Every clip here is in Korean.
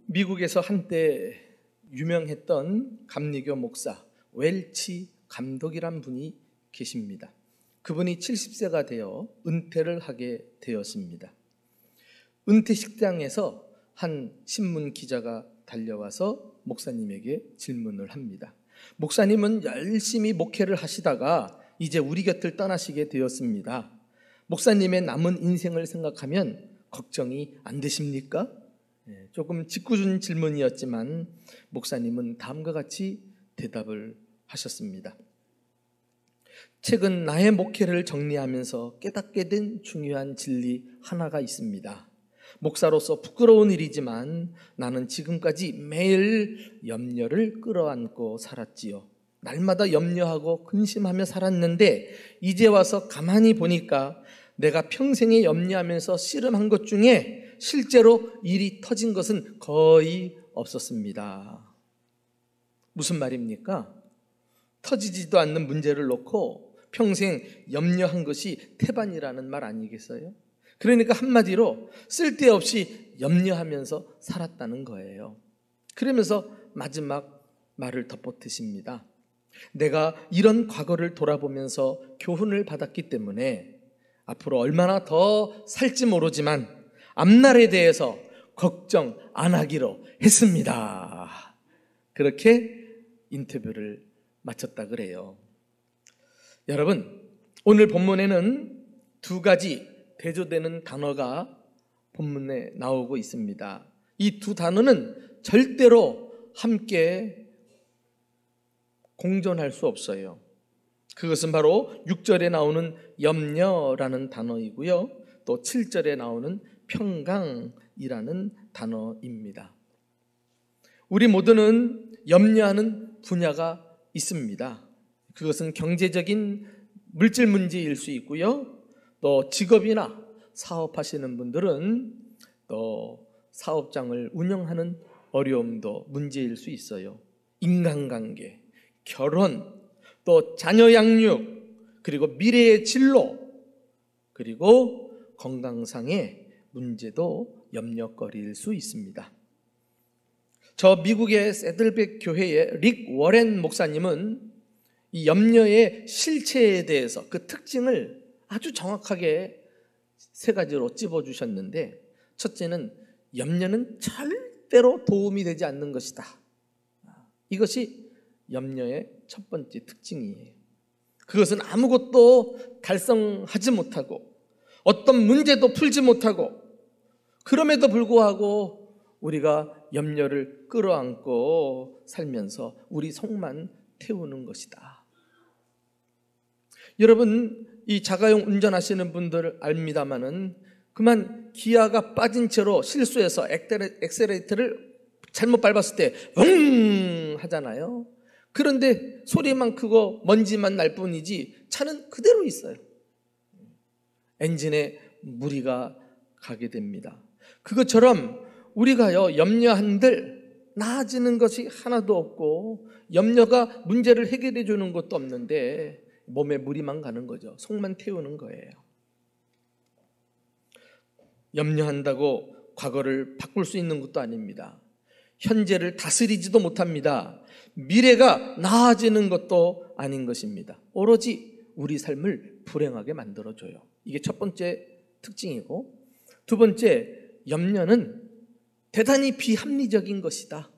미국에서 한때 유명했던 감리교 목사 웰치 감독이란 분이 계십니다. 그분이 70세가 되어 은퇴를 하게 되었습니다. 은퇴 식장에서 한 신문 기자가 달려와서 목사님에게 질문을 합니다. 목사님은 열심히 목회를 하시다가 이제 우리 곁을 떠나시게 되었습니다. 목사님의 남은 인생을 생각하면 걱정이 안 되십니까? 조금 짓궂은 질문이었지만 목사님은 다음과 같이 대답을 하셨습니다. 최근 나의 목회를 정리하면서 깨닫게 된 중요한 진리 하나가 있습니다. 목사로서 부끄러운 일이지만 나는 지금까지 매일 염려를 끌어안고 살았지요. 날마다 염려하고 근심하며 살았는데 이제 와서 가만히 보니까 내가 평생에 염려하면서 씨름한 것 중에 실제로 일이 터진 것은 거의 없었습니다. 무슨 말입니까? 터지지도 않는 문제를 놓고 평생 염려한 것이 태반이라는 말 아니겠어요? 그러니까 한마디로 쓸데없이 염려하면서 살았다는 거예요. 그러면서 마지막 말을 덧붙이십니다. 내가 이런 과거를 돌아보면서 교훈을 받았기 때문에 앞으로 얼마나 더 살지 모르지만 앞날에 대해서 걱정 안 하기로 했습니다. 그렇게 인터뷰를 마쳤다 그래요. 여러분, 오늘 본문에는 두 가지 대조되는 단어가 본문에 나오고 있습니다. 이 두 단어는 절대로 함께 공존할 수 없어요. 그것은 바로 6절에 나오는 염려라는 단어이고요. 또 7절에 나오는 평강이라는 단어입니다. 우리 모두는 염려하는 분야가 있습니다. 그것은 경제적인 물질 문제일 수 있고요. 또 직업이나 사업하시는 분들은 또 사업장을 운영하는 어려움도 문제일 수 있어요. 인간관계, 결혼, 또 자녀 양육, 그리고 미래의 진로, 그리고 건강상의 문제도 염려거리일 수 있습니다. 저 미국의 세들백 교회의 릭 워렌 목사님은 이 염려의 실체에 대해서 그 특징을 아주 정확하게 세 가지로 찝어주셨는데, 첫째는 염려는 절대로 도움이 되지 않는 것이다. 이것이 염려의 첫 번째 특징이에요. 그것은 아무것도 달성하지 못하고 어떤 문제도 풀지 못하고 그럼에도 불구하고 우리가 염려를 끌어안고 살면서 우리 속만 태우는 것이다. 여러분, 이 자가용 운전하시는 분들 압니다마는 그만 기아가 빠진 채로 실수해서 엑셀레이터를 잘못 밟았을 때 웅 하잖아요. 그런데 소리만 크고 먼지만 날 뿐이지 차는 그대로 있어요. 엔진에 무리가 가게 됩니다. 그것처럼 우리가요, 염려한들 나아지는 것이 하나도 없고 염려가 문제를 해결해 주는 것도 없는데 몸에 무리만 가는 거죠. 속만 태우는 거예요. 염려한다고 과거를 바꿀 수 있는 것도 아닙니다. 현재를 다스리지도 못합니다. 미래가 나아지는 것도 아닌 것입니다. 오로지 우리 삶을 불행하게 만들어줘요. 이게 첫 번째 특징이고, 두 번째, 염려는 대단히 비합리적인 것이다.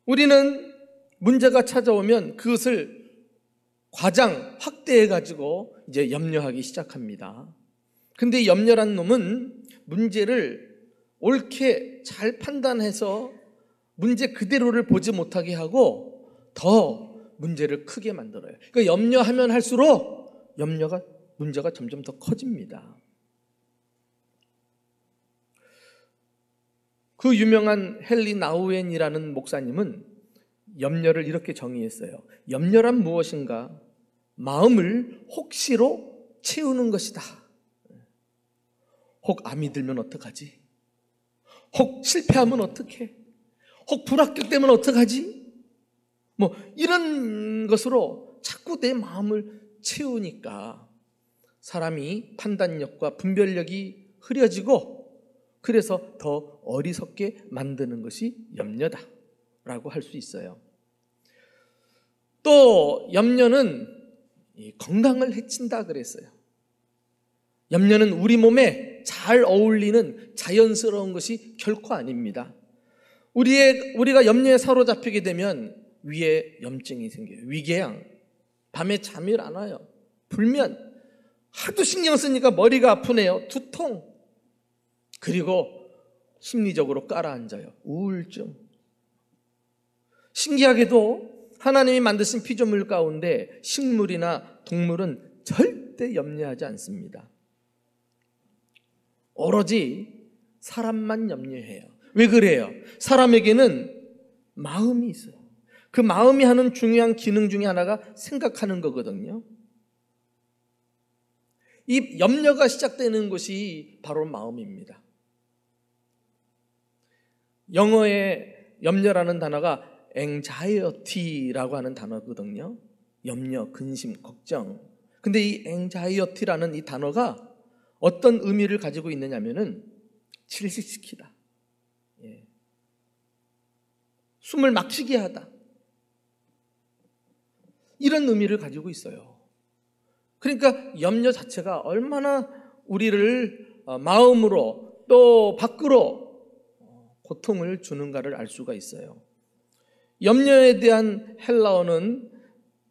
우리는 문제가 찾아오면 그것을 과장, 확대해가지고 이제 염려하기 시작합니다. 근데 염려란 놈은 문제를 옳게 잘 판단해서 문제 그대로를 보지 못하게 하고 더 문제를 크게 만들어요. 그러니까 염려하면 할수록 문제가 점점 더 커집니다. 그 유명한 헨리 나우엔이라는 목사님은 염려를 이렇게 정의했어요. 염려란 무엇인가? 마음을 혹시로 채우는 것이다. 혹 암이 들면 어떡하지? 혹 실패하면 어떡해? 혹 불합격되면 어떡하지? 이런 것으로 자꾸 내 마음을 채우니까 사람이 판단력과 분별력이 흐려지고 그래서 더 어리석게 만드는 것이 염려다라고 할 수 있어요. 또 염려는 건강을 해친다 그랬어요. 염려는 우리 몸에 잘 어울리는 자연스러운 것이 결코 아닙니다. 우리가 염려에 사로잡히게 되면 위에 염증이 생겨요. 위궤양, 밤에 잠이 안 와요. 불면, 하도 신경 쓰니까 머리가 아프네요. 두통, 그리고 심리적으로 깔아앉아요. 우울증. 신기하게도 하나님이 만드신 피조물 가운데 식물이나 동물은 절대 염려하지 않습니다. 오로지 사람만 염려해요. 왜 그래요? 사람에게는 마음이 있어요. 그 마음이 하는 중요한 기능 중에 하나가 생각하는 거거든요. 이 염려가 시작되는 것이 바로 마음입니다. 영어의 염려라는 단어가 anxiety라고 하는 단어거든요. 염려, 근심, 걱정. 근데 이 anxiety라는 이 단어가 어떤 의미를 가지고 있느냐면은 질식시키다, 숨을 막히게 하다, 이런 의미를 가지고 있어요. 그러니까 염려 자체가 얼마나 우리를 마음으로 또 밖으로 고통을 주는가를 알 수가 있어요. 염려에 대한 헬라어는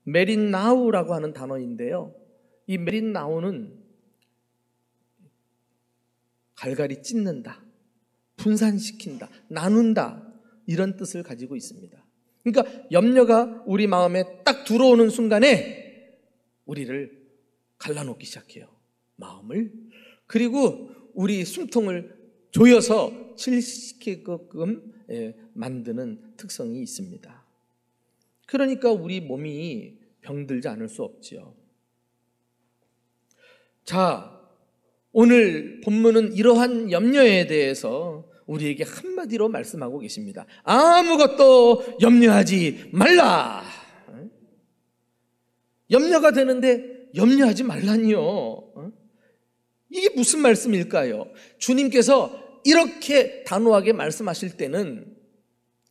메린나우라고 하는 단어인데요. 이 메린나우는 갈갈이 찢는다, 분산시킨다, 나눈다, 이런 뜻을 가지고 있습니다. 그러니까 염려가 우리 마음에 딱 들어오는 순간에 우리를 갈라놓기 시작해요. 마음을. 그리고 우리 숨통을 조여서 질식시키게끔 만드는 특성이 있습니다. 그러니까 우리 몸이 병들지 않을 수 없지요. 자, 오늘 본문은 이러한 염려에 대해서 우리에게 한마디로 말씀하고 계십니다. 아무것도 염려하지 말라. 염려가 되는데 염려하지 말라니요. 이게 무슨 말씀일까요? 주님께서 이렇게 단호하게 말씀하실 때는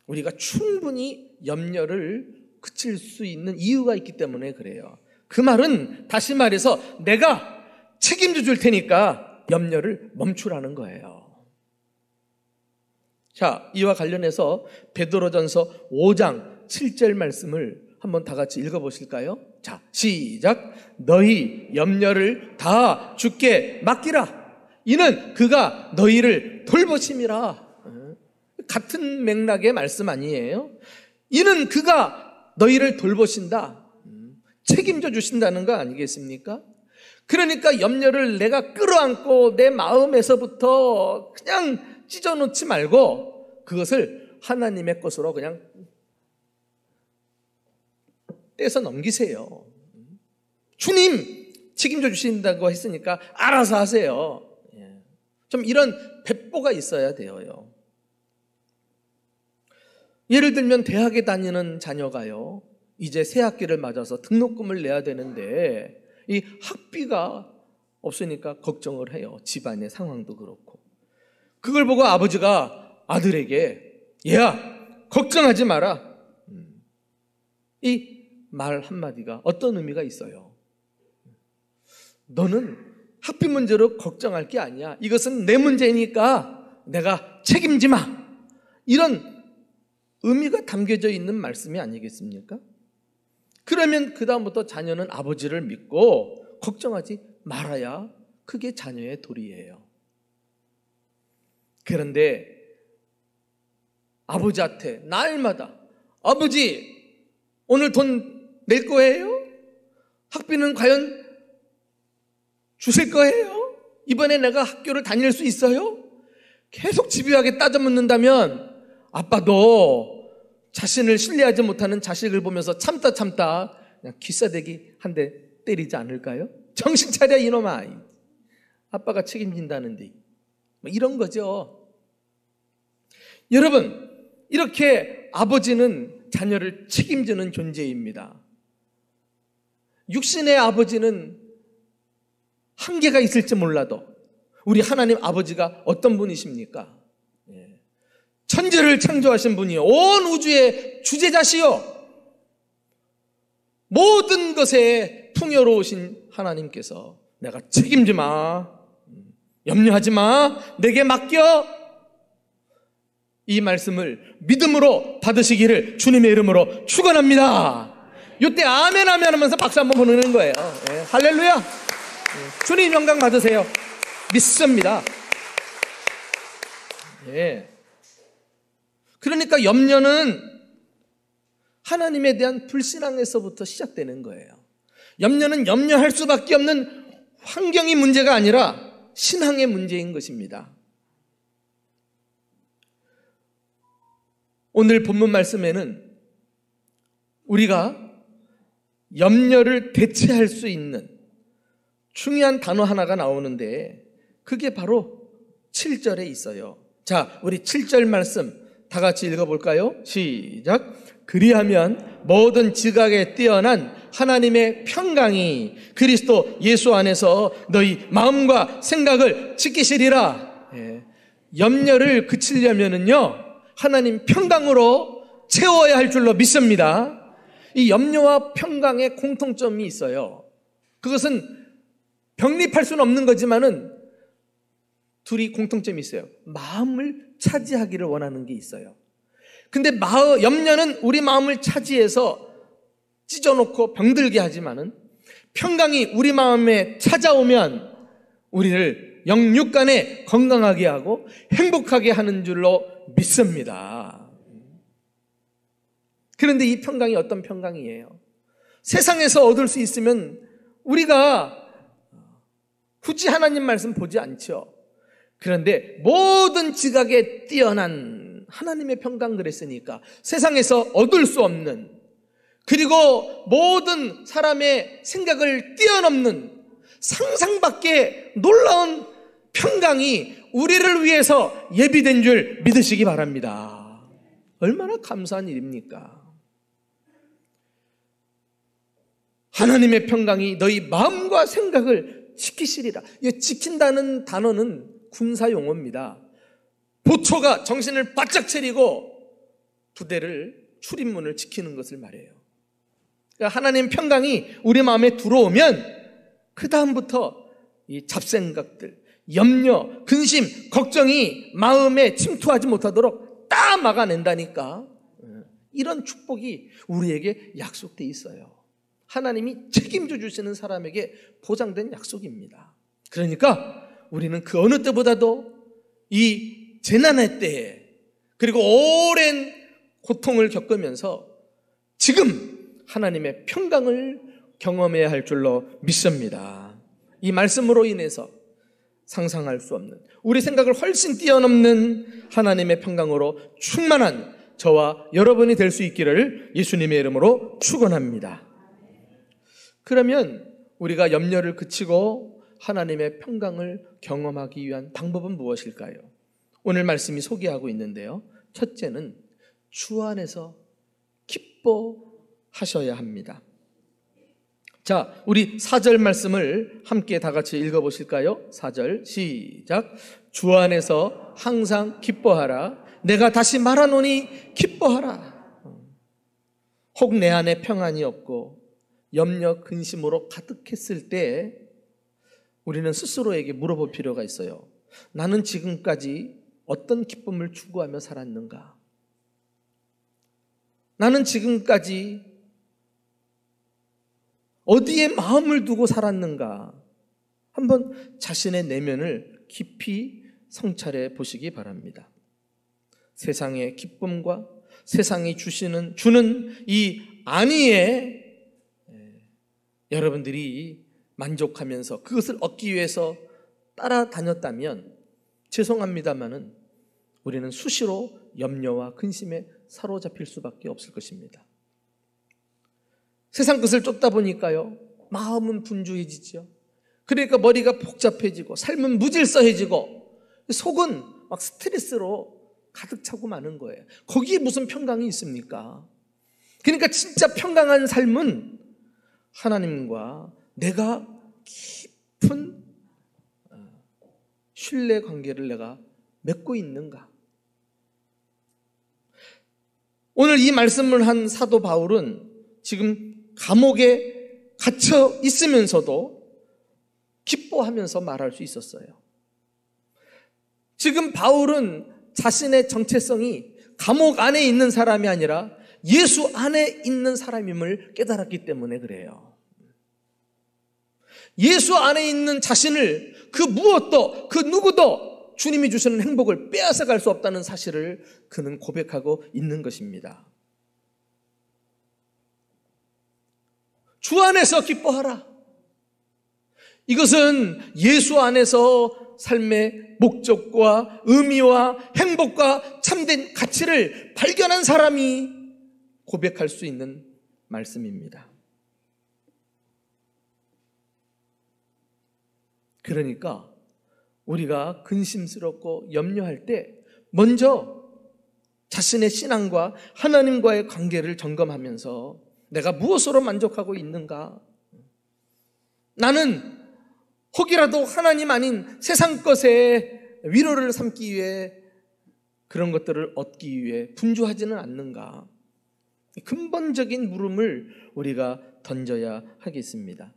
우리가 충분히 염려를 그칠 수 있는 이유가 있기 때문에 그래요. 그 말은 다시 말해서 내가 책임져 줄 테니까 염려를 멈추라는 거예요. 자, 이와 관련해서 베드로전서 5장 7절 말씀을 한번 다 같이 읽어보실까요? 자, 시작. 너희 염려를 다 주께 맡기라. 이는 그가 너희를 돌보심이라. 같은 맥락의 말씀 아니에요? 이는 그가 너희를 돌보신다. 책임져 주신다는 거 아니겠습니까? 그러니까 염려를 내가 끌어안고 내 마음에서부터 그냥 찢어놓지 말고 그것을 하나님의 것으로 그냥 떼서 넘기세요. 주님 책임져 주신다고 했으니까 알아서 하세요. 좀 이런 배포가 있어야 돼요. 예를 들면 대학에 다니는 자녀가요, 이제 새 학기를 맞아서 등록금을 내야 되는데 이 학비가 없으니까 걱정을 해요. 집안의 상황도 그렇고. 그걸 보고 아버지가 아들에게 얘야 걱정하지 마라, 이 말 한마디가 어떤 의미가 있어요? 너는 학비 문제로 걱정할 게 아니야. 이것은 내 문제니까 내가 책임지 마. 이런 의미가 담겨져 있는 말씀이 아니겠습니까? 그러면 그 다음부터 자녀는 아버지를 믿고 걱정하지 말아야 그게 자녀의 도리예요. 그런데 아버지한테 날마다 아버지 오늘 돈 낼 거예요? 학비는 과연 주실 거예요? 이번에 내가 학교를 다닐 수 있어요? 계속 집요하게 따져 묻는다면 아빠도 자신을 신뢰하지 못하는 자식을 보면서 참다 그냥 귀싸대기 한 대 때리지 않을까요? 정신 차려 이놈아, 아빠가 책임진다는데. 뭐 이런 거죠. 여러분, 이렇게 아버지는 자녀를 책임지는 존재입니다. 육신의 아버지는 한계가 있을지 몰라도 우리 하나님 아버지가 어떤 분이십니까? 천지를 창조하신 분이요, 온 우주의 주재자시요, 모든 것에 풍요로우신 하나님께서 내가 책임지 마, 염려하지 마, 내게 맡겨, 이 말씀을 믿음으로 받으시기를 주님의 이름으로 축원합니다. 이때 아멘 아멘 하면서 박수 한번 보내는 거예요. 할렐루야. 주님 영광 받으세요. 믿습니다. 그러니까 염려는 하나님에 대한 불신앙에서부터 시작되는 거예요. 염려는 염려할 수밖에 없는 환경이 문제가 아니라 신앙의 문제인 것입니다. 오늘 본문 말씀에는 우리가 염려를 대체할 수 있는 중요한 단어 하나가 나오는데 그게 바로 7절에 있어요. 자, 우리 7절 말씀 다 같이 읽어볼까요? 시작. 그리하면 모든 지각에 뛰어난 하나님의 평강이 그리스도 예수 안에서 너희 마음과 생각을 지키시리라. 염려를 그치려면은요, 하나님 평강으로 채워야 할 줄로 믿습니다. 이 염려와 평강의 공통점이 있어요. 그것은 병립할 수는 없는 거지만은 둘이 공통점이 있어요. 마음을 차지하기를 원하는 게 있어요. 근데 염려는 우리 마음을 차지해서 찢어놓고 병들게 하지만은 평강이 우리 마음에 찾아오면 우리를 영육간에 건강하게 하고 행복하게 하는 줄로 믿습니다. 그런데 이 평강이 어떤 평강이에요? 세상에서 얻을 수 있으면 우리가 굳이 하나님 말씀 보지 않죠. 그런데 모든 지각에 뛰어난 하나님의 평강 그랬으니까 세상에서 얻을 수 없는, 그리고 모든 사람의 생각을 뛰어넘는 상상 밖의 놀라운 평강이 우리를 위해서 예비된 줄 믿으시기 바랍니다. 얼마나 감사한 일입니까? 하나님의 평강이 너희 마음과 생각을 지키시리라. 이 지킨다는 단어는 군사 용어입니다. 보초가 정신을 바짝 차리고 부대를, 출입문을 지키는 것을 말해요. 그러니까 하나님 평강이 우리 마음에 들어오면 그 다음부터 이 잡생각들, 염려, 근심, 걱정이 마음에 침투하지 못하도록 다 막아낸다니까. 이런 축복이 우리에게 약속돼 있어요. 하나님이 책임져 주시는 사람에게 보장된 약속입니다. 그러니까 우리는 그 어느 때보다도 이 재난의 때에, 그리고 오랜 고통을 겪으면서 지금 하나님의 평강을 경험해야 할 줄로 믿습니다. 이 말씀으로 인해서 상상할 수 없는, 우리 생각을 훨씬 뛰어넘는 하나님의 평강으로 충만한 저와 여러분이 될 수 있기를 예수님의 이름으로 축원합니다. 그러면 우리가 염려를 그치고 하나님의 평강을 경험하기 위한 방법은 무엇일까요? 오늘 말씀이 소개하고 있는데요, 첫째는 주 안에서 기뻐하셔야 합니다. 자, 우리 4절 말씀을 함께 다 같이 읽어보실까요? 4절 시작. 주 안에서 항상 기뻐하라. 내가 다시 말하노니 기뻐하라. 혹 내 안에 평안이 없고 염려 근심으로 가득했을 때 우리는 스스로에게 물어볼 필요가 있어요. 나는 지금까지 어떤 기쁨을 추구하며 살았는가? 나는 지금까지 어디에 마음을 두고 살았는가? 한번 자신의 내면을 깊이 성찰해 보시기 바랍니다. 세상의 기쁨과 세상이 주는 이 안위에 여러분들이 만족하면서 그것을 얻기 위해서 따라다녔다면 죄송합니다마는 우리는 수시로 염려와 근심에 사로잡힐 수밖에 없을 것입니다. 세상 것을 쫓다 보니까요, 마음은 분주해지죠. 그러니까 머리가 복잡해지고 삶은 무질서해지고 속은 막 스트레스로 가득 차고 마는 거예요. 거기에 무슨 평강이 있습니까? 그러니까 진짜 평강한 삶은 하나님과 내가 깊은 신뢰 관계를 내가 맺고 있는가? 오늘 이 말씀을 한 사도 바울은 지금 감옥에 갇혀 있으면서도 기뻐하면서 말할 수 있었어요. 지금 바울은 자신의 정체성이 감옥 안에 있는 사람이 아니라 예수 안에 있는 사람임을 깨달았기 때문에 그래요. 예수 안에 있는 자신을 그 무엇도 그 누구도 주님이 주시는 행복을 빼앗아갈 수 없다는 사실을 그는 고백하고 있는 것입니다. 주 안에서 기뻐하라. 이것은 예수 안에서 삶의 목적과 의미와 행복과 참된 가치를 발견한 사람이 고백할 수 있는 말씀입니다. 그러니까 우리가 근심스럽고 염려할 때 먼저 자신의 신앙과 하나님과의 관계를 점검하면서 내가 무엇으로 만족하고 있는가? 나는 혹이라도 하나님 아닌 세상 것에 위로를 삼기 위해 그런 것들을 얻기 위해 분주하지는 않는가? 근본적인 물음을 우리가 던져야 하겠습니다.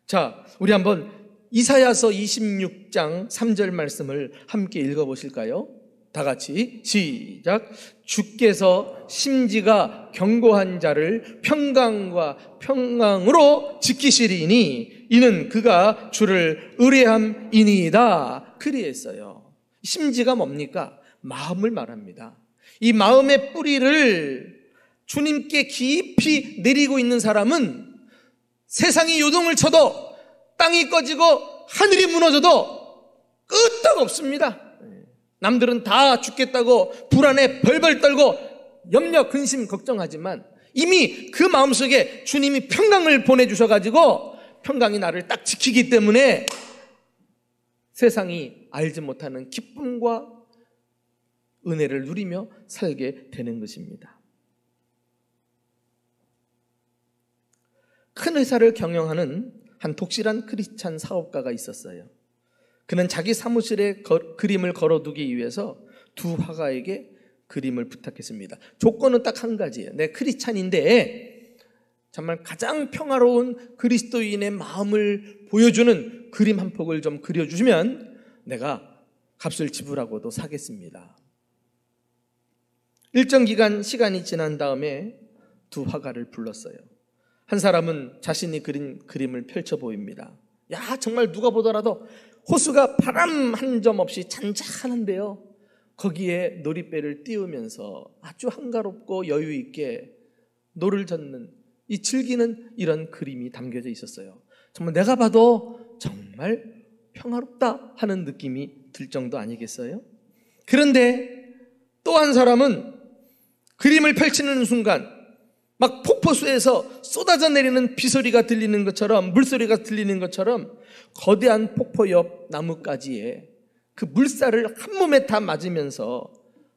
자, 우리 한번 이사야서 26장 3절 말씀을 함께 읽어보실까요? 다 같이 시작. 주께서 심지가 견고한 자를 평강과 평강으로 지키시리니 이는 그가 주를 의뢰함이니이다. 그리했어요. 심지가 뭡니까? 마음을 말합니다. 이 마음의 뿌리를 주님께 깊이 내리고 있는 사람은 세상이 요동을 쳐도 땅이 꺼지고 하늘이 무너져도 끄떡 없습니다. 남들은 다 죽겠다고 불안에 벌벌 떨고 염려, 근심, 걱정하지만 이미 그 마음속에 주님이 평강을 보내주셔가지고 평강이 나를 딱 지키기 때문에 세상이 알지 못하는 기쁨과 은혜를 누리며 살게 되는 것입니다. 큰 회사를 경영하는 한 독실한 크리스찬 사업가가 있었어요. 그는 자기 사무실에 그림을 걸어두기 위해서 두 화가에게 그림을 부탁했습니다. 조건은 딱 한 가지예요. 내 크리스찬인데 정말 가장 평화로운 그리스도인의 마음을 보여주는 그림 한 폭을 좀 그려주시면 내가 값을 지불하고도 사겠습니다. 일정 기간 시간이 지난 다음에 두 화가를 불렀어요. 한 사람은 자신이 그린 그림을 펼쳐 보입니다. 야, 정말 누가 보더라도 호수가 바람 한 점 없이 잔잔한데요. 거기에 놀이배를 띄우면서 아주 한가롭고 여유 있게 노를 젓는 이 즐기는 이런 그림이 담겨져 있었어요. 정말 내가 봐도 정말 평화롭다 하는 느낌이 들 정도 아니겠어요? 그런데 또 한 사람은 그림을 펼치는 순간 막 폭포수에서 쏟아져 내리는 비소리가 들리는 것처럼, 물소리가 들리는 것처럼 거대한 폭포 옆 나뭇가지에 그 물살을 한 몸에 다 맞으면서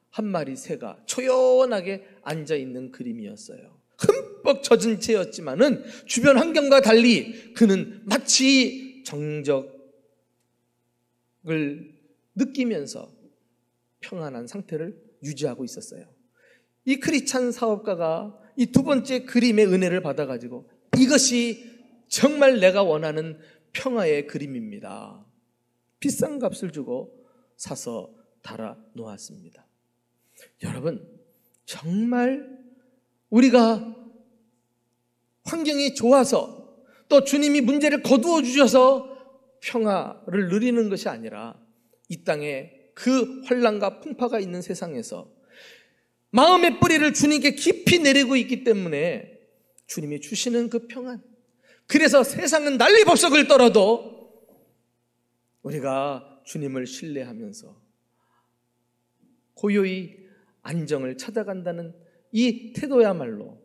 한 마리 새가 초연하게 앉아있는 그림이었어요. 흠뻑 젖은 채였지만은 주변 환경과 달리 그는 마치 정적을 느끼면서 평안한 상태를 유지하고 있었어요. 이 크리스찬 사업가가 이 두 번째 그림의 은혜를 받아가지고 이것이 정말 내가 원하는 평화의 그림입니다. 비싼 값을 주고 사서 달아 놓았습니다. 여러분, 정말 우리가 환경이 좋아서 또 주님이 문제를 거두어 주셔서 평화를 누리는 것이 아니라 이 땅에 그 환난과 풍파가 있는 세상에서 마음의 뿌리를 주님께 깊이 내리고 있기 때문에 주님이 주시는 그 평안, 그래서 세상은 난리법석을 떨어도 우리가 주님을 신뢰하면서 고요히 안정을 찾아간다는 이 태도야말로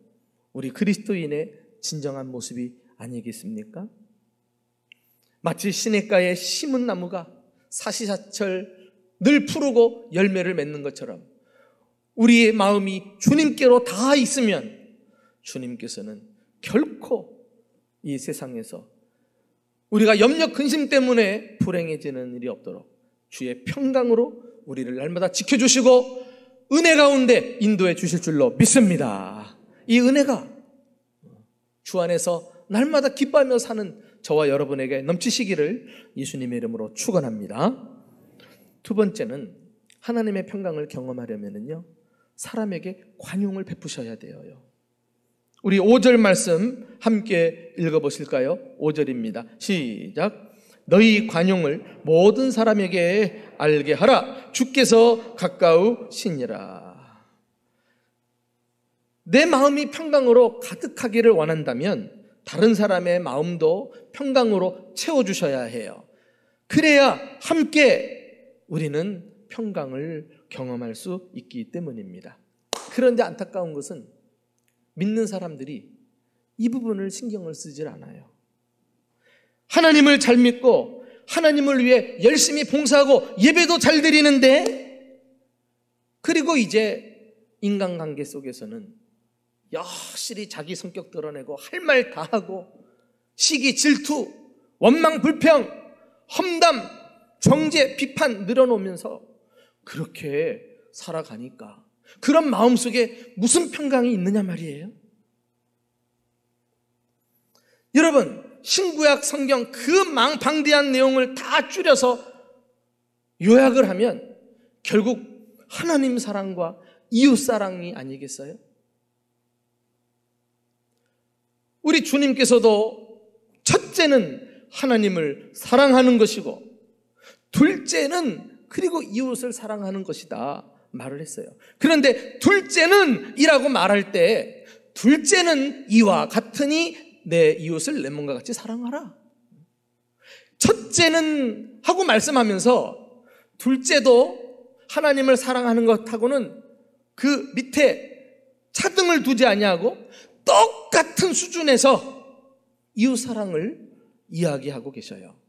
우리 그리스도인의 진정한 모습이 아니겠습니까? 마치 시냇가에 심은 나무가 사시사철 늘 푸르고 열매를 맺는 것처럼 우리의 마음이 주님께로 닿아 있으면 주님께서는 결코 이 세상에서 우리가 염려 근심 때문에 불행해지는 일이 없도록 주의 평강으로 우리를 날마다 지켜주시고 은혜 가운데 인도해 주실 줄로 믿습니다. 이 은혜가 주 안에서 날마다 기뻐하며 사는 저와 여러분에게 넘치시기를 예수님의 이름으로 축원합니다. 두 번째는 하나님의 평강을 경험하려면요, 사람에게 관용을 베푸셔야 돼요. 우리 5절 말씀 함께 읽어보실까요? 5절입니다. 시작. 너희 관용을 모든 사람에게 알게 하라. 주께서 가까우시니라. 내 마음이 평강으로 가득하기를 원한다면 다른 사람의 마음도 평강으로 채워주셔야 해요. 그래야 함께 우리는 평강을 경험할 수 있기 때문입니다. 그런데 안타까운 것은 믿는 사람들이 이 부분을 신경을 쓰질 않아요. 하나님을 잘 믿고 하나님을 위해 열심히 봉사하고 예배도 잘 드리는데, 그리고 이제 인간관계 속에서는 여실히 자기 성격 드러내고 할 말 다 하고 시기, 질투, 원망, 불평, 험담, 정죄, 비판 늘어놓으면서 그렇게 살아가니까 그런 마음속에 무슨 평강이 있느냐 말이에요. 여러분, 신구약 성경 그 방대한 내용을 다 줄여서 요약을 하면 결국 하나님 사랑과 이웃 사랑이 아니겠어요? 우리 주님께서도 첫째는 하나님을 사랑하는 것이고 둘째는 그리고 이웃을 사랑하는 것이다 말을 했어요. 그런데 둘째는 이라고 말할 때 둘째는 이와 같으니 내 이웃을 내 몸과 같이 사랑하라. 첫째는 하고 말씀하면서 둘째도 하나님을 사랑하는 것하고는 그 밑에 차등을 두지 아니하고 똑같은 수준에서 이웃 사랑을 이야기하고 계셔요.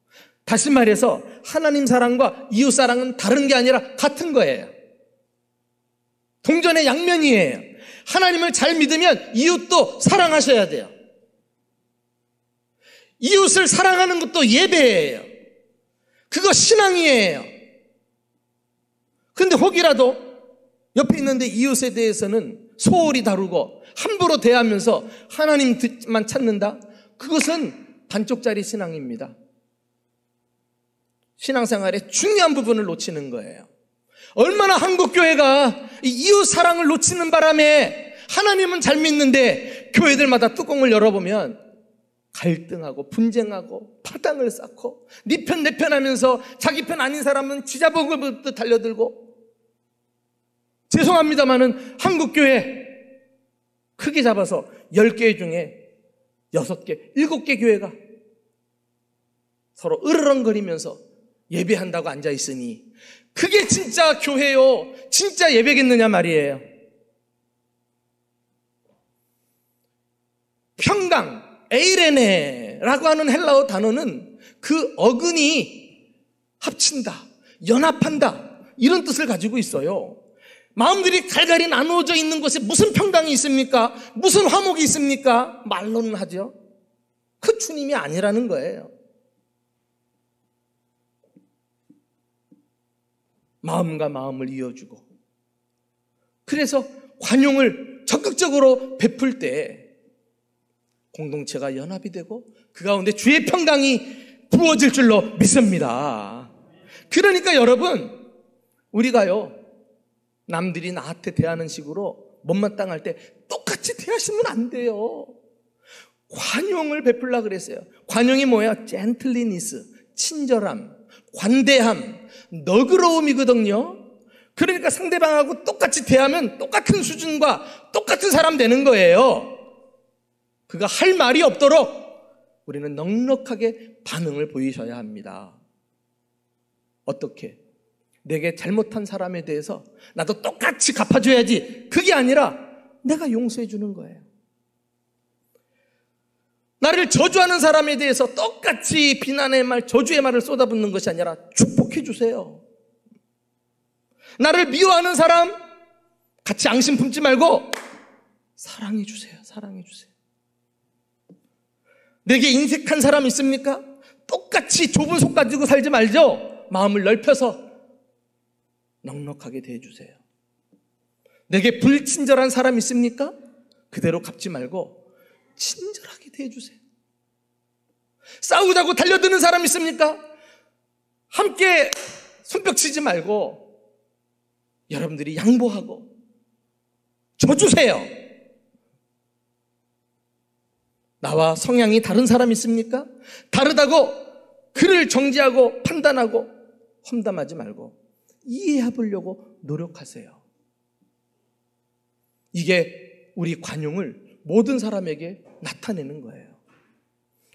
다시 말해서 하나님 사랑과 이웃 사랑은 다른 게 아니라 같은 거예요. 동전의 양면이에요. 하나님을 잘 믿으면 이웃도 사랑하셔야 돼요. 이웃을 사랑하는 것도 예배예요. 그거 신앙이에요. 그런데 혹이라도 옆에 있는데 이웃에 대해서는 소홀히 다루고 함부로 대하면서 하나님만 찾는다? 그것은 반쪽짜리 신앙입니다. 신앙생활의 중요한 부분을 놓치는 거예요. 얼마나 한국교회가 이웃 사랑을 놓치는 바람에 하나님은 잘 믿는데 교회들마다 뚜껑을 열어보면 갈등하고 분쟁하고 파당을 쌓고 네 편 내 편 하면서 자기 편 아닌 사람은 지자복을 달려들고, 죄송합니다마는 한국교회 크게 잡아서 10개 중에 6개, 7개 교회가 서로 으르렁거리면서 예배한다고 앉아있으니 그게 진짜 교회요, 진짜 예배겠느냐 말이에요. 평강, 에이레네라고 하는 헬라어 단어는 그 어근이 합친다, 연합한다, 이런 뜻을 가지고 있어요. 마음들이 갈갈이 나누어져 있는 곳에 무슨 평강이 있습니까? 무슨 화목이 있습니까? 말로는 하죠. 그 주님이 아니라는 거예요. 마음과 마음을 이어주고, 그래서 관용을 적극적으로 베풀 때 공동체가 연합이 되고 그 가운데 주의 평강이 부어질 줄로 믿습니다. 그러니까 여러분, 우리가요, 남들이 나한테 대하는 식으로 못마땅할 때 똑같이 대하시면 안 돼요. 관용을 베풀라 그랬어요. 관용이 뭐야? 젠틀리니스, 친절함, 관대함, 너그러움이거든요. 그러니까 상대방하고 똑같이 대하면 똑같은 수준과 똑같은 사람 되는 거예요. 그가 할 말이 없도록 우리는 넉넉하게 반응을 보이셔야 합니다. 어떻게? 내게 잘못한 사람에 대해서 나도 똑같이 갚아줘야지, 그게 아니라 내가 용서해 주는 거예요. 나를 저주하는 사람에 대해서 똑같이 비난의 말, 저주의 말을 쏟아붓는 것이 아니라 축복해 주세요. 나를 미워하는 사람 같이 앙심 품지 말고 사랑해 주세요. 사랑해 주세요. 내게 인색한 사람 있습니까? 똑같이 좁은 속 가지고 살지 말죠. 마음을 넓혀서 넉넉하게 대해주세요. 내게 불친절한 사람 있습니까? 그대로 갚지 말고 친절하게 대해주세요. 싸우자고 달려드는 사람 있습니까? 함께 손뼉치지 말고 여러분들이 양보하고 져주세요. 나와 성향이 다른 사람 있습니까? 다르다고 그를 정죄하고 판단하고 험담하지 말고 이해해보려고 노력하세요. 이게 우리 관용을 모든 사람에게 나타내는 거예요.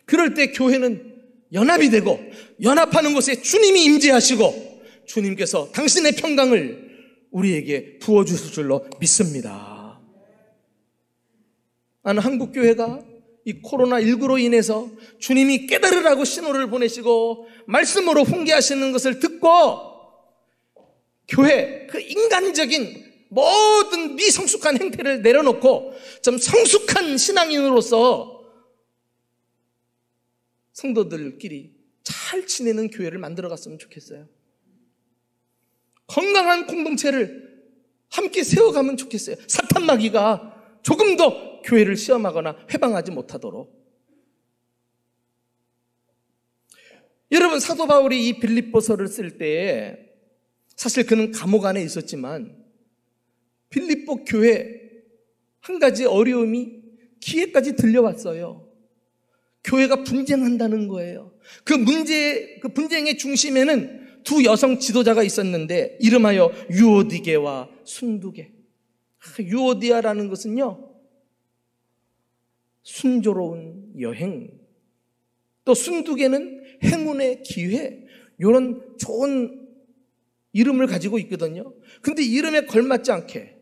그럴 때 교회는 연합이 되고 연합하는 곳에 주님이 임재하시고 주님께서 당신의 평강을 우리에게 부어주실 줄로 믿습니다. 나는 한국교회가 이 코로나19로 인해서 주님이 깨달으라고 신호를 보내시고 말씀으로 훈계하시는 것을 듣고 교회 그 인간적인 모든 미성숙한 행태를 내려놓고 좀 성숙한 신앙인으로서 성도들끼리 잘 지내는 교회를 만들어갔으면 좋겠어요. 건강한 공동체를 함께 세워가면 좋겠어요. 사탄 마귀가 조금 더 교회를 시험하거나 회방하지 못하도록. 여러분, 사도 바울이 이 빌립보서를 쓸 때에 사실 그는 감옥 안에 있었지만 빌립보 교회 한 가지 어려움이 귀에까지 들려왔어요. 교회가 분쟁한다는 거예요. 그 분쟁의 중심에는 두 여성 지도자가 있었는데 이름하여 유오디게와 순두게. 유오디아라는 것은요, 순조로운 여행, 또 순두개는 행운의 기회, 이런 좋은 이름을 가지고 있거든요. 근데 이름에 걸맞지 않게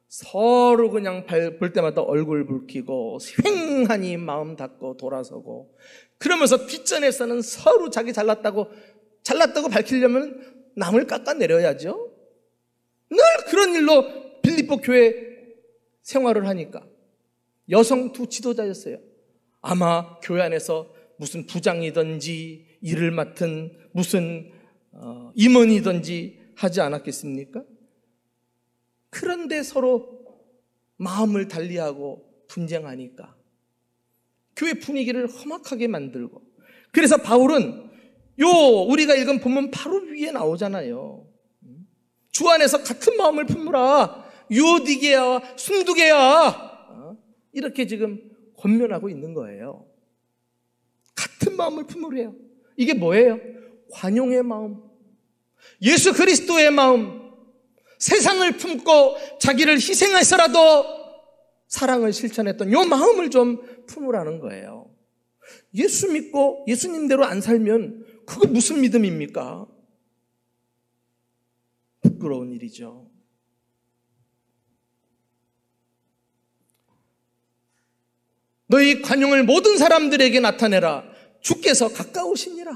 서로 그냥 볼 때마다 얼굴 붉히고 휑하니 마음 닫고 돌아서고, 그러면서 뒷전에서는 서로 자기 잘났다고 밝히려면 남을 깎아내려야죠. 늘 그런 일로 빌립보 교회 생활을 하니까. 여성 두 지도자였어요. 아마 교회 안에서 무슨 부장이든지 일을 맡은 무슨 임원이든지 하지 않았겠습니까? 그런데 서로 마음을 달리하고 분쟁하니까 교회 분위기를 험악하게 만들고, 그래서 바울은 우리가 읽은 본문 바로 위에 나오잖아요. 주 안에서 같은 마음을 품으라. 유오디게와 순두게야. 이렇게 지금 권면하고 있는 거예요. 같은 마음을 품으래요. 이게 뭐예요? 관용의 마음, 예수 그리스도의 마음, 세상을 품고 자기를 희생해서라도 사랑을 실천했던 이 마음을 좀 품으라는 거예요. 예수 믿고 예수님대로 안 살면 그거 무슨 믿음입니까? 부끄러운 일이죠. 너희 관용을 모든 사람들에게 나타내라. 주께서 가까우시니라.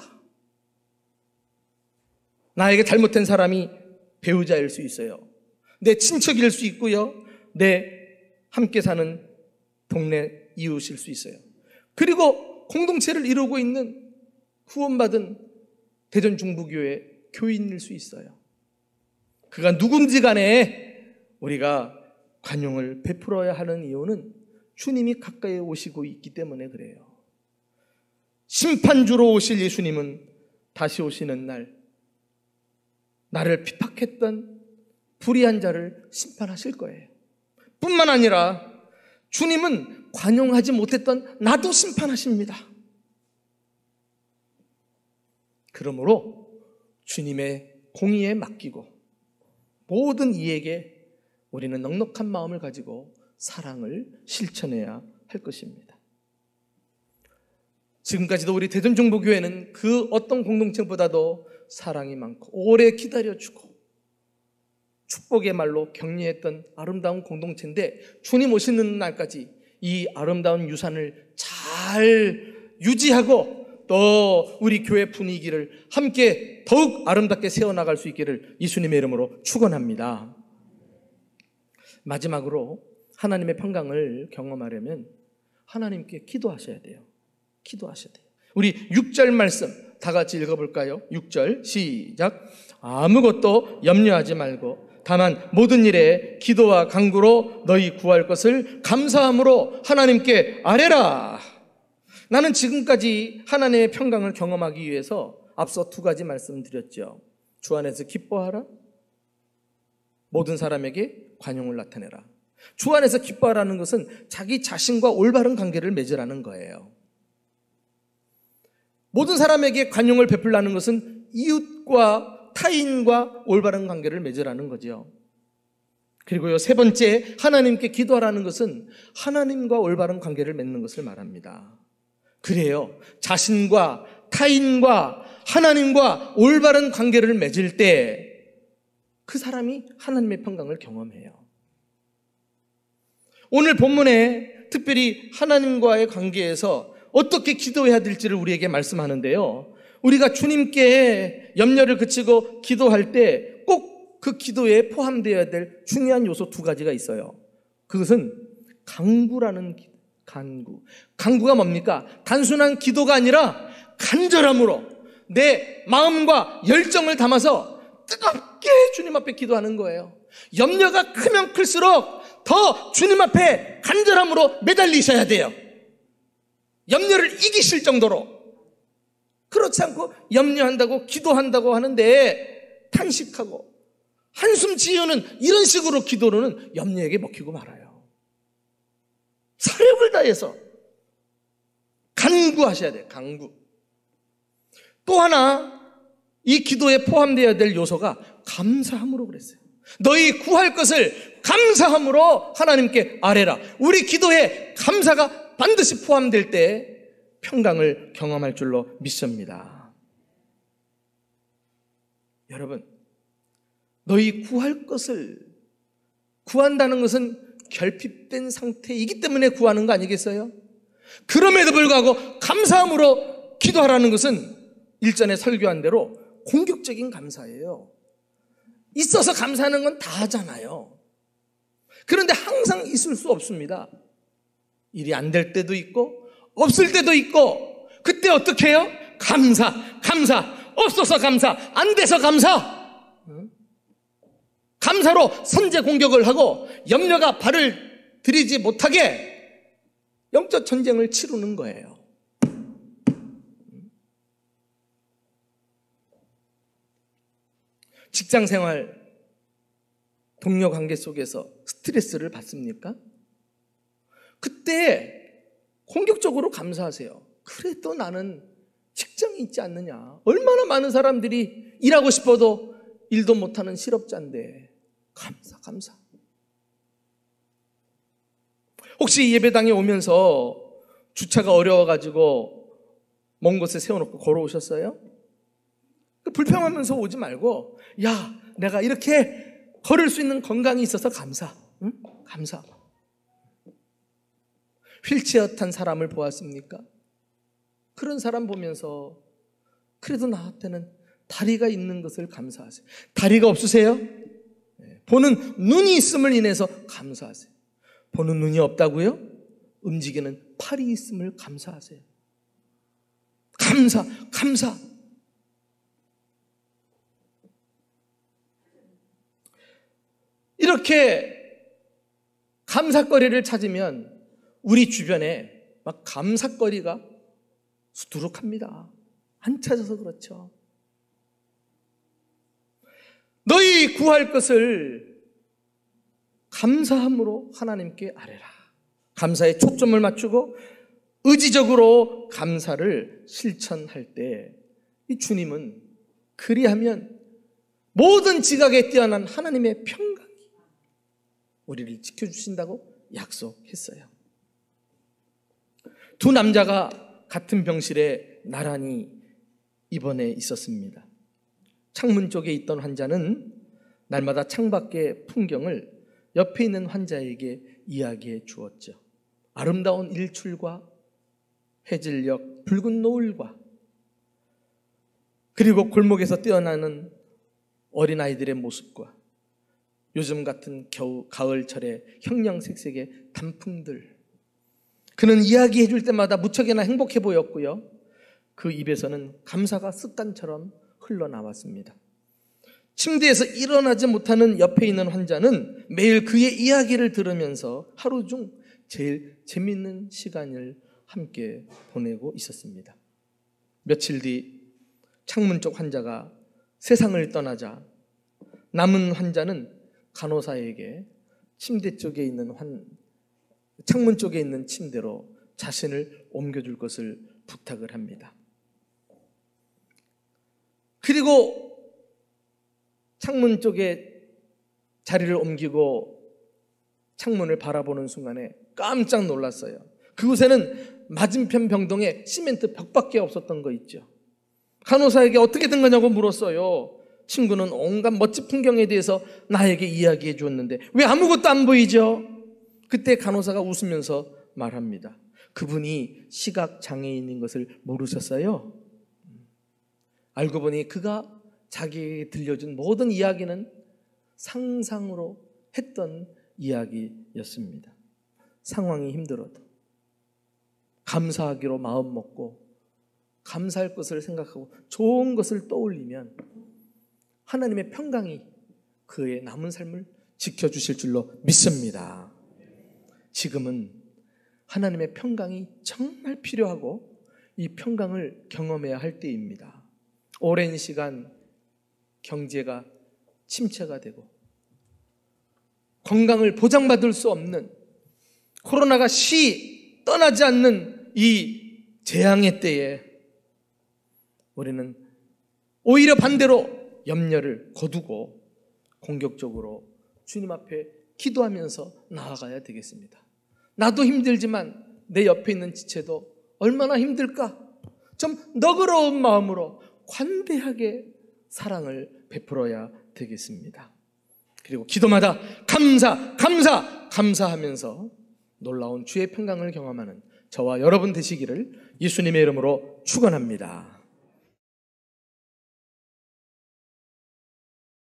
나에게 잘못된 사람이 배우자일 수 있어요. 내 친척일 수 있고요. 내 함께 사는 동네 이웃일 수 있어요. 그리고 공동체를 이루고 있는 구원받은 대전중부교회 교인일 수 있어요. 그가 누군지 간에 우리가 관용을 베풀어야 하는 이유는 주님이 가까이 오시고 있기 때문에 그래요. 심판주로 오실 예수님은 다시 오시는 날 나를 핍박했던 불의한 자를 심판하실 거예요. 뿐만 아니라 주님은 관용하지 못했던 나도 심판하십니다. 그러므로 주님의 공의에 맡기고 모든 이에게 우리는 넉넉한 마음을 가지고 사랑을 실천해야 할 것입니다. 지금까지도 우리 대전중부교회는 그 어떤 공동체보다도 사랑이 많고 오래 기다려주고 축복의 말로 격려했던 아름다운 공동체인데, 주님 오시는 날까지 이 아름다운 유산을 잘 유지하고 또 우리 교회 분위기를 함께 더욱 아름답게 세워나갈 수 있기를 예수님의 이름으로 축원합니다. 마지막으로 하나님의 평강을 경험하려면 하나님께 기도하셔야 돼요. 기도하셔야 돼요. 우리 6절 말씀 다 같이 읽어볼까요? 6절 시작. 아무것도 염려하지 말고 다만 모든 일에 기도와 간구로 너희 구할 것을 감사함으로 하나님께 아뢰라. 나는 지금까지 하나님의 평강을 경험하기 위해서 앞서 두 가지 말씀드렸죠. 주 안에서 기뻐하라. 모든 사람에게 관용을 나타내라. 주 안에서 기뻐하라는 것은 자기 자신과 올바른 관계를 맺으라는 거예요. 모든 사람에게 관용을 베풀라는 것은 이웃과 타인과 올바른 관계를 맺으라는 거죠. 그리고요, 세 번째, 하나님께 기도하라는 것은 하나님과 올바른 관계를 맺는 것을 말합니다. 그래요, 자신과 타인과 하나님과 올바른 관계를 맺을 때 그 사람이 하나님의 평강을 경험해요. 오늘 본문에 특별히 하나님과의 관계에서 어떻게 기도해야 될지를 우리에게 말씀하는데요, 우리가 주님께 염려를 그치고 기도할 때 꼭 그 기도에 포함되어야 될 중요한 요소 두 가지가 있어요. 그것은 간구라는 간구. 간구가 뭡니까? 단순한 기도가 아니라 간절함으로 내 마음과 열정을 담아서 뜨겁게 주님 앞에 기도하는 거예요. 염려가 크면 클수록 더 주님 앞에 간절함으로 매달리셔야 돼요. 염려를 이기실 정도로. 그렇지 않고 염려한다고 기도한다고 하는데 탄식하고 한숨 지으는 이런 식으로 기도로는 염려에게 먹히고 말아요. 사력을 다해서 간구하셔야 돼요. 간구. 또 하나 이 기도에 포함되어야 될 요소가 감사함으로 그랬어요. 너희 구할 것을 감사함으로 하나님께 아뢰라. 우리 기도에 감사가 반드시 포함될 때 평강을 경험할 줄로 믿습니다. 여러분, 너희 구할 것을 구한다는 것은 결핍된 상태이기 때문에 구하는 거 아니겠어요? 그럼에도 불구하고 감사함으로 기도하라는 것은 일전에 설교한 대로 공격적인 감사예요. 있어서 감사하는 건 다 하잖아요. 그런데 항상 있을 수 없습니다. 일이 안 될 때도 있고 없을 때도 있고, 그때 어떻게 해요? 감사. 없어서 감사, 안 돼서 감사. 감사로 선제 공격을 하고 염려가 발을 들이지 못하게 영적 전쟁을 치르는 거예요. 직장 생활, 동료 관계 속에서 스트레스를 받습니까? 그때 공격적으로 감사하세요. 그래도 나는 직장이 있지 않느냐. 얼마나 많은 사람들이 일하고 싶어도 일도 못하는 실업자인데 감사. 혹시 예배당에 오면서 주차가 어려워가지고 먼 곳에 세워놓고 걸어오셨어요? 불평하면서 오지 말고, 야, 내가 이렇게 걸을 수 있는 건강이 있어서 감사. 응? 감사. 휠체어 탄 사람을 보았습니까? 그런 사람 보면서 그래도 나한테는 다리가 있는 것을 감사하세요. 다리가 없으세요? 보는 눈이 있음을 인해서 감사하세요. 보는 눈이 없다고요? 움직이는 팔이 있음을 감사하세요. 감사. 이렇게 감사거리를 찾으면 우리 주변에 막 감사거리가 수두룩합니다. 안 찾아서 그렇죠. 너희 구할 것을 감사함으로 하나님께 아뢰라. 감사에 초점을 맞추고 의지적으로 감사를 실천할 때 이 주님은 그리하면 모든 지각에 뛰어난 하나님의 평강이 우리를 지켜주신다고 약속했어요. 두 남자가 같은 병실에 나란히 입원해 있었습니다. 창문 쪽에 있던 환자는 날마다 창밖의 풍경을 옆에 있는 환자에게 이야기해 주었죠. 아름다운 일출과 해질녘 붉은 노을과 그리고 골목에서 뛰어나는 어린아이들의 모습과 요즘 같은 가을철의 형형색색의 단풍들. 그는 이야기해 줄 때마다 무척이나 행복해 보였고요. 그 입에서는 감사가 습관처럼 흘러나왔습니다. 침대에서 일어나지 못하는 옆에 있는 환자는 매일 그의 이야기를 들으면서 하루 중 제일 재밌는 시간을 함께 보내고 있었습니다. 며칠 뒤 창문 쪽 환자가 세상을 떠나자 남은 환자는 간호사에게 침대 쪽에 있는 창문 쪽에 있는 침대로 자신을 옮겨줄 것을 부탁을 합니다. 그리고 창문 쪽에 자리를 옮기고 창문을 바라보는 순간에 깜짝 놀랐어요. 그곳에는 맞은편 병동에 시멘트 벽밖에 없었던 거 있죠. 간호사에게 어떻게 된 거냐고 물었어요. 친구는 온갖 멋진 풍경에 대해서 나에게 이야기해 주었는데 왜 아무것도 안 보이죠? 그때 간호사가 웃으면서 말합니다. 그분이 시각장애인인 것을 모르셨어요? 알고 보니 그가 자기에게 들려준 모든 이야기는 상상으로 했던 이야기였습니다. 상황이 힘들어도 감사하기로 마음 먹고 감사할 것을 생각하고 좋은 것을 떠올리면 하나님의 평강이 그의 남은 삶을 지켜주실 줄로 믿습니다. 지금은 하나님의 평강이 정말 필요하고 이 평강을 경험해야 할 때입니다. 오랜 시간 경제가 침체가 되고 건강을 보장받을 수 없는 코로나가 떠나지 않는 이 재앙의 때에 우리는 오히려 반대로 염려를 거두고 공격적으로 주님 앞에 기도하면서 나아가야 되겠습니다. 나도 힘들지만 내 옆에 있는 지체도 얼마나 힘들까? 좀 너그러운 마음으로 관대하게 사랑을 베풀어야 되겠습니다. 그리고 기도마다 감사하면서 놀라운 주의 평강을 경험하는 저와 여러분 되시기를 예수님의 이름으로 축원합니다.